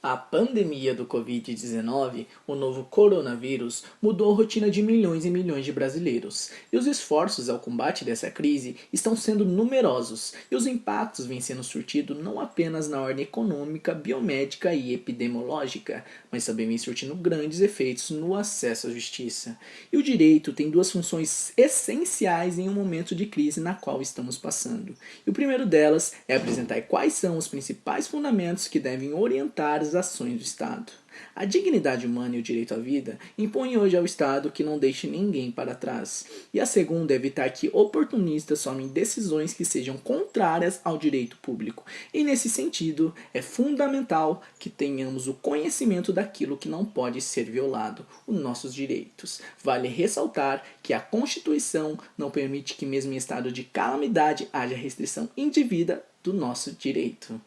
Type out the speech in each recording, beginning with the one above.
A pandemia do Covid-19, o novo coronavírus, mudou a rotina de milhões e milhões de brasileiros. E os esforços ao combate dessa crise estão sendo numerosos, e os impactos vêm sendo surtidos não apenas na ordem econômica, biomédica e epidemiológica, mas também vem surtindo grandes efeitos no acesso à justiça. E o direito tem duas funções essenciais em um momento de crise na qual estamos passando. E o primeiro delas é apresentar quais são os principais fundamentos que devem orientar as ações do Estado. A dignidade humana e o direito à vida impõem hoje ao Estado que não deixe ninguém para trás. E a segunda é evitar que oportunistas tomem decisões que sejam contrárias ao direito público. E nesse sentido, é fundamental que tenhamos o conhecimento daquilo que não pode ser violado, os nossos direitos. Vale ressaltar que a Constituição não permite que mesmo em estado de calamidade haja restrição indevida do nosso direito.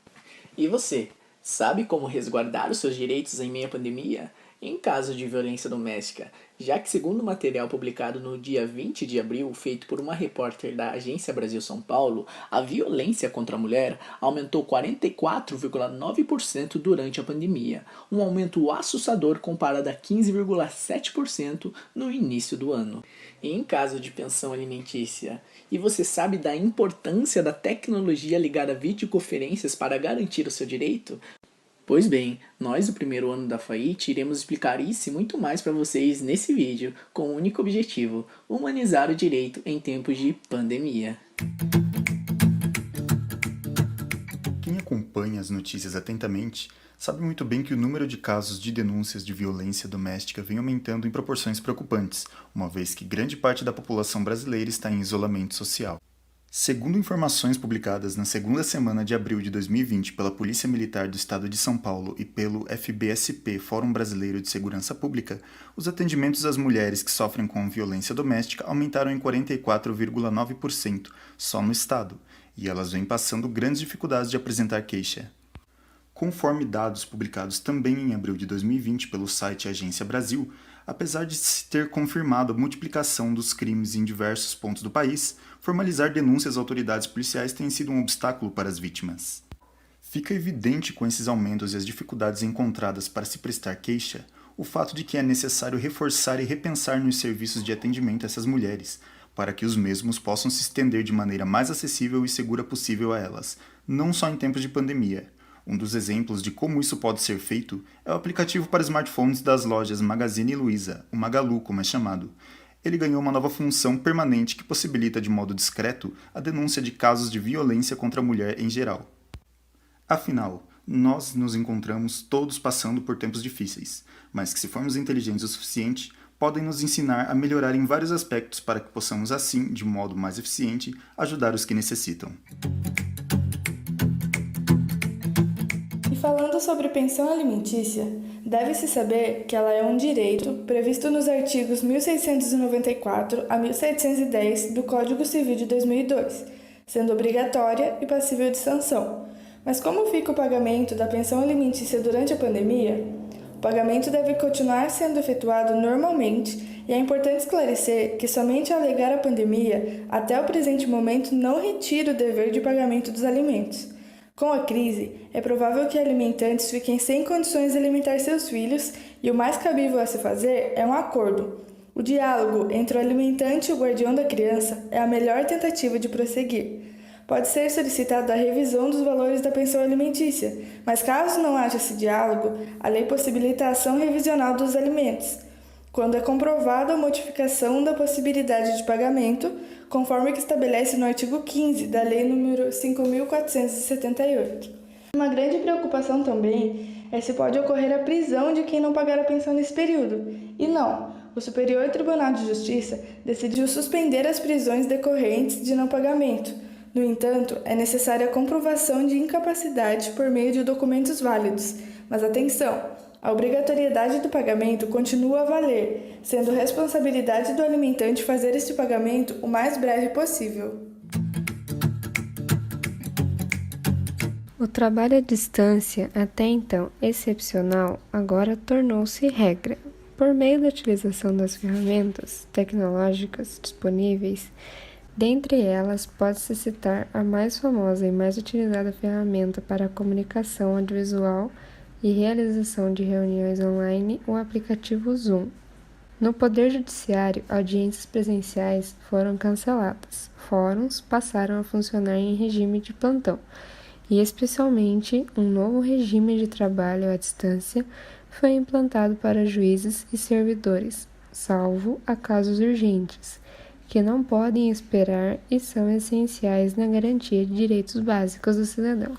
E você? Sabe como resguardar os seus direitos em meio à pandemia? Em caso de violência doméstica, já que segundo o material publicado no dia 20 de abril, feito por uma repórter da Agência Brasil São Paulo, a violência contra a mulher aumentou 44,9% durante a pandemia, um aumento assustador comparado a 15,7% no início do ano. E em caso de pensão alimentícia, e você sabe da importância da tecnologia ligada a videoconferências para garantir o seu direito? Pois bem, nós do primeiro ano da FAIT iremos explicar isso e muito mais para vocês nesse vídeo, com o único objetivo: humanizar o direito em tempos de pandemia. Quem acompanha as notícias atentamente sabe muito bem que o número de casos de denúncias de violência doméstica vem aumentando em proporções preocupantes, uma vez que grande parte da população brasileira está em isolamento social. Segundo informações publicadas na segunda semana de abril de 2020 pela Polícia Militar do Estado de São Paulo e pelo FBSP, Fórum Brasileiro de Segurança Pública, os atendimentos às mulheres que sofrem com violência doméstica aumentaram em 44,9% só no estado, e elas vêm passando grandes dificuldades de apresentar queixa. Conforme dados publicados também em abril de 2020 pelo site Agência Brasil, apesar de se ter confirmado a multiplicação dos crimes em diversos pontos do país, formalizar denúncias às autoridades policiais tem sido um obstáculo para as vítimas. Fica evidente com esses aumentos e as dificuldades encontradas para se prestar queixa, o fato de que é necessário reforçar e repensar nos serviços de atendimento a essas mulheres, para que os mesmos possam se estender de maneira mais acessível e segura possível a elas, não só em tempos de pandemia. Um dos exemplos de como isso pode ser feito é o aplicativo para smartphones das lojas Magazine Luiza, o Magalu como é chamado. Ele ganhou uma nova função permanente que possibilita de modo discreto a denúncia de casos de violência contra a mulher em geral. Afinal, nós nos encontramos todos passando por tempos difíceis, mas que se formos inteligentes o suficiente, podem nos ensinar a melhorar em vários aspectos para que possamos assim, de modo mais eficiente, ajudar os que necessitam. Falando sobre pensão alimentícia, deve-se saber que ela é um direito previsto nos artigos 1694 a 1710 do Código Civil de 2002, sendo obrigatória e passível de sanção. Mas como fica o pagamento da pensão alimentícia durante a pandemia? O pagamento deve continuar sendo efetuado normalmente e é importante esclarecer que somente ao alegar a pandemia, até o presente momento não retira o dever de pagamento dos alimentos. Com a crise, é provável que alimentantes fiquem sem condições de alimentar seus filhos e o mais cabível a se fazer é um acordo. O diálogo entre o alimentante e o guardião da criança é a melhor tentativa de prosseguir. Pode ser solicitada a revisão dos valores da pensão alimentícia, mas caso não haja esse diálogo, a lei possibilita a ação revisional dos alimentos, quando é comprovada a modificação da possibilidade de pagamento, conforme que estabelece no artigo 15 da Lei nº 5.478. Uma grande preocupação também é se pode ocorrer a prisão de quem não pagar a pensão nesse período. E não, o Superior Tribunal de Justiça decidiu suspender as prisões decorrentes de não pagamento. No entanto, é necessária a comprovação de incapacidade por meio de documentos válidos. Mas atenção! A obrigatoriedade do pagamento continua a valer, sendo responsabilidade do alimentante fazer este pagamento o mais breve possível. O trabalho à distância, até então excepcional, agora tornou-se regra. Por meio da utilização das ferramentas tecnológicas disponíveis, dentre elas pode-se citar a mais famosa e mais utilizada ferramenta para a comunicação audiovisual e realização de reuniões online, o aplicativo Zoom. No Poder Judiciário, audiências presenciais foram canceladas, fóruns passaram a funcionar em regime de plantão, e especialmente um novo regime de trabalho à distância foi implantado para juízes e servidores, salvo a casos urgentes, que não podem esperar e são essenciais na garantia de direitos básicos do cidadão,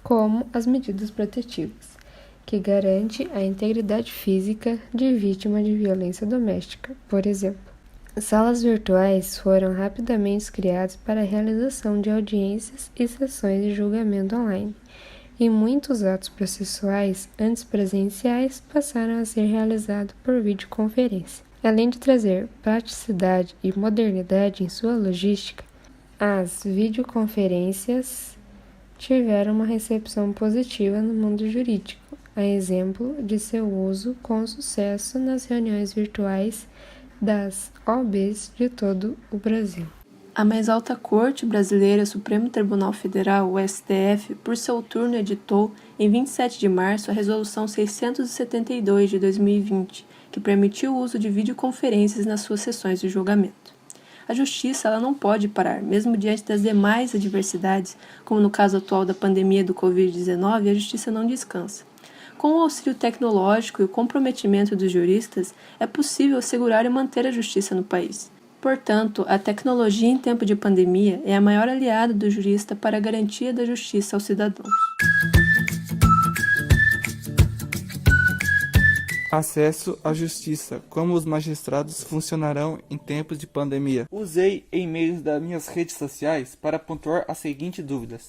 como as medidas protetivas, que garante a integridade física de vítima de violência doméstica, por exemplo. Salas virtuais foram rapidamente criadas para a realização de audiências e sessões de julgamento online, e muitos atos processuais antes presenciais passaram a ser realizados por videoconferência. Além de trazer praticidade e modernidade em sua logística, as videoconferências tiveram uma recepção positiva no mundo jurídico, a exemplo de seu uso com sucesso nas reuniões virtuais das OABs de todo o Brasil. A mais alta corte brasileira, Supremo Tribunal Federal, o STF, por seu turno editou, em 27 de março, a Resolução 672 de 2020, que permitiu o uso de videoconferências nas suas sessões de julgamento. A justiça ela não pode parar, mesmo diante das demais adversidades, como no caso atual da pandemia do Covid-19, a justiça não descansa. Com o auxílio tecnológico e o comprometimento dos juristas, é possível assegurar e manter a justiça no país. Portanto, a tecnologia em tempo de pandemia é a maior aliada do jurista para a garantia da justiça aos cidadãos. Acesso à justiça. Como os magistrados funcionarão em tempos de pandemia? Usei e-mails das minhas redes sociais para pontuar as seguintes dúvidas.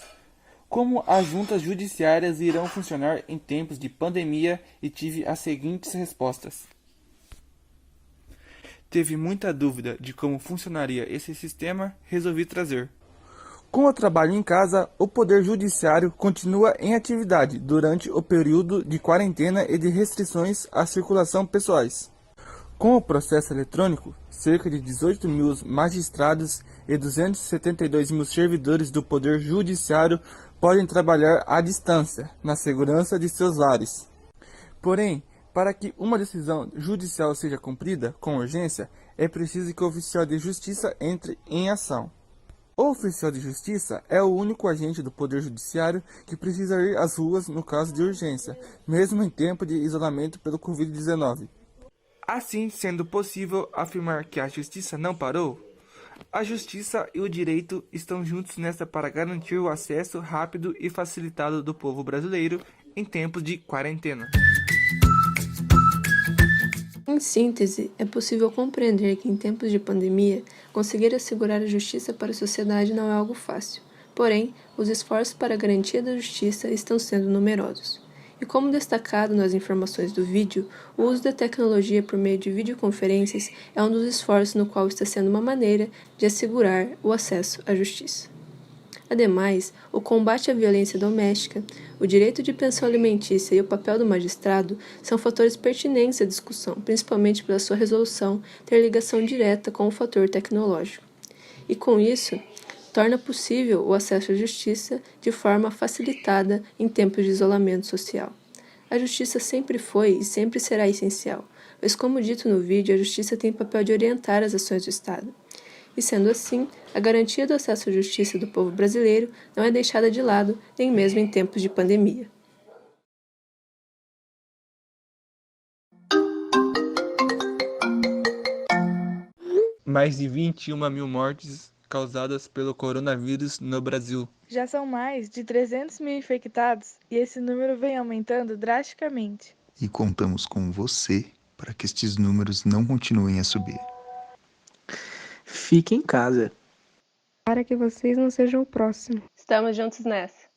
Como as juntas judiciárias irão funcionar em tempos de pandemia e tive as seguintes respostas. Teve muita dúvida de como funcionaria esse sistema, resolvi trazer. Com o trabalho em casa, o Poder Judiciário continua em atividade durante o período de quarentena e de restrições à circulação pessoais. Com o processo eletrônico, cerca de 18 mil magistrados e 272 mil servidores do Poder Judiciário podem trabalhar à distância, na segurança de seus lares. Porém, para que uma decisão judicial seja cumprida com urgência, é preciso que o oficial de justiça entre em ação. O oficial de justiça é o único agente do Poder Judiciário que precisa ir às ruas no caso de urgência, mesmo em tempo de isolamento pelo Covid-19. Assim, sendo possível afirmar que a justiça não parou, a justiça e o direito estão juntos nesta para garantir o acesso rápido e facilitado do povo brasileiro em tempos de quarentena. Em síntese, é possível compreender que em tempos de pandemia, conseguir assegurar a justiça para a sociedade não é algo fácil. Porém, os esforços para a garantia da justiça estão sendo numerosos. E como destacado nas informações do vídeo, o uso da tecnologia por meio de videoconferências é um dos esforços no qual está sendo uma maneira de assegurar o acesso à justiça. Ademais, o combate à violência doméstica, o direito de pensão alimentícia e o papel do magistrado são fatores pertinentes à discussão, principalmente pela sua resolução ter ligação direta com o fator tecnológico. E com isso, torna possível o acesso à justiça de forma facilitada em tempos de isolamento social. A justiça sempre foi e sempre será essencial, pois, como dito no vídeo, a justiça tem o papel de orientar as ações do Estado. E sendo assim, a garantia do acesso à justiça do povo brasileiro não é deixada de lado, nem mesmo em tempos de pandemia. Mais de 21 mil mortes causadas pelo coronavírus no Brasil. Já são mais de 300 mil infectados e esse número vem aumentando drasticamente. E contamos com você para que estes números não continuem a subir. Fique em casa. Para que vocês não sejam o próximo. Estamos juntos nessa.